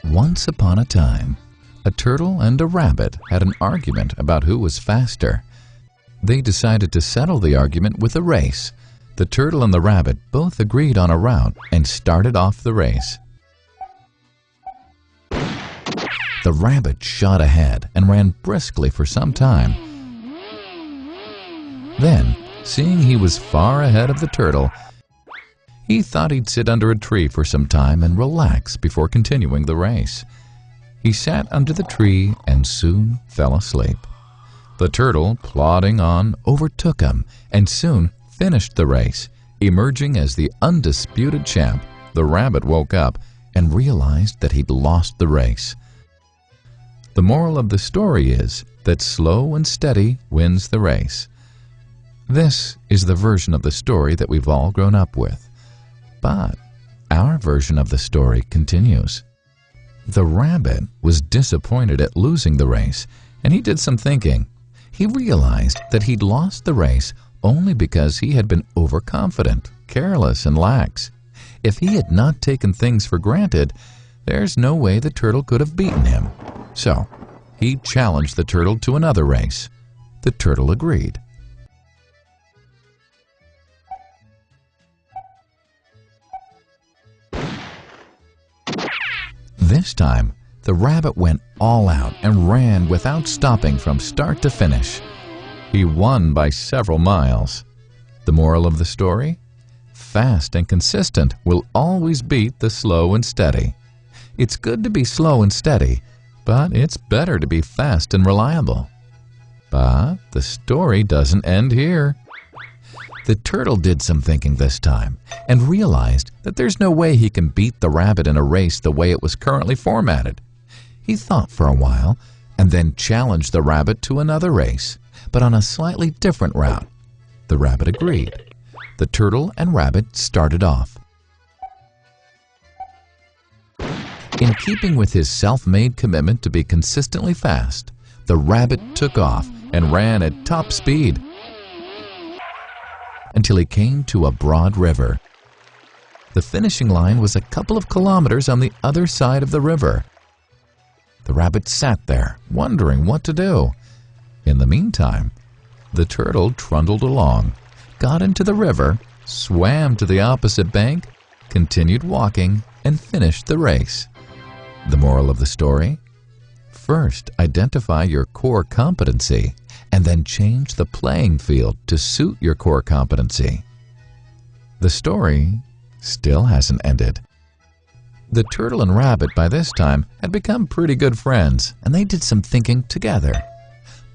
Once upon a time, a turtle and a rabbit had an argument about who was faster. They decided to settle the argument with a race. The turtle and the rabbit both agreed on a route and started off the race. The rabbit shot ahead and ran briskly for some time. Then, seeing he was far ahead of the turtle, he thought he'd sit under a tree for some time and relax before continuing the race. He sat under the tree and soon fell asleep. The turtle, plodding on, overtook him and soon finished the race. Emerging as the undisputed champ, the rabbit woke up and realized that he'd lost the race. The moral of the story is that slow and steady wins the race. This is the version of the story that we've all grown up with. But our version of the story continues. The rabbit was disappointed at losing the race, and he did some thinking. He realized that he'd lost the race only because he had been overconfident, careless, and lax. If he had not taken things for granted, there's no way the turtle could have beaten him. So, he challenged the turtle to another race. The turtle agreed. This time, the rabbit went all out and ran without stopping from start to finish. He won by several miles. The moral of the story? Fast and consistent will always beat the slow and steady. It's good to be slow and steady, but it's better to be fast and reliable. But the story doesn't end here. The turtle did some thinking this time and realized that there's no way he can beat the rabbit in a race the way it was currently formatted. He thought for a while and then challenged the rabbit to another race, but on a slightly different route. The rabbit agreed. The turtle and rabbit started off. In keeping with his self-made commitment to be consistently fast, the rabbit took off and ran at top speed until he came to a broad river. The finishing line was a couple of kilometers on the other side of the river. The rabbit sat there, wondering what to do. In the meantime, the turtle trundled along, got into the river, swam to the opposite bank, continued walking, and finished the race. The moral of the story? First, identify your core competency, and then change the playing field to suit your core competency. The story still hasn't ended. The turtle and rabbit by this time had become pretty good friends, and they did some thinking together.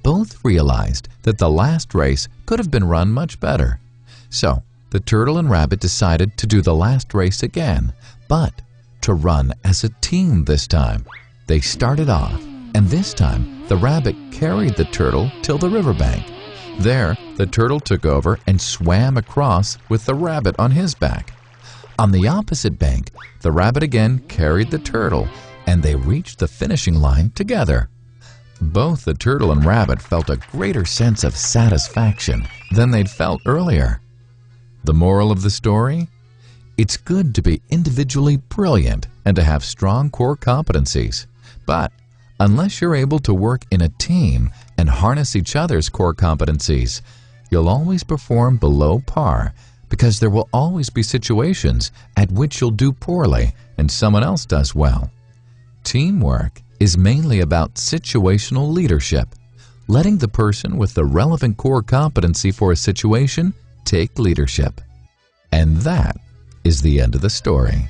Both realized that the last race could have been run much better. So, the turtle and rabbit decided to do the last race again, but to run as a team this time. They started off, and this time the rabbit carried the turtle till the riverbank. There, the turtle took over and swam across with the rabbit on his back. On the opposite bank, the rabbit again carried the turtle, and they reached the finishing line together. Both the turtle and rabbit felt a greater sense of satisfaction than they'd felt earlier. The moral of the story? It's good to be individually brilliant and to have strong core competencies, but unless you're able to work in a team and harness each other's core competencies, you'll always perform below par because there will always be situations at which you'll do poorly and someone else does well. Teamwork is mainly about situational leadership, letting the person with the relevant core competency for a situation take leadership. And that is the end of the story.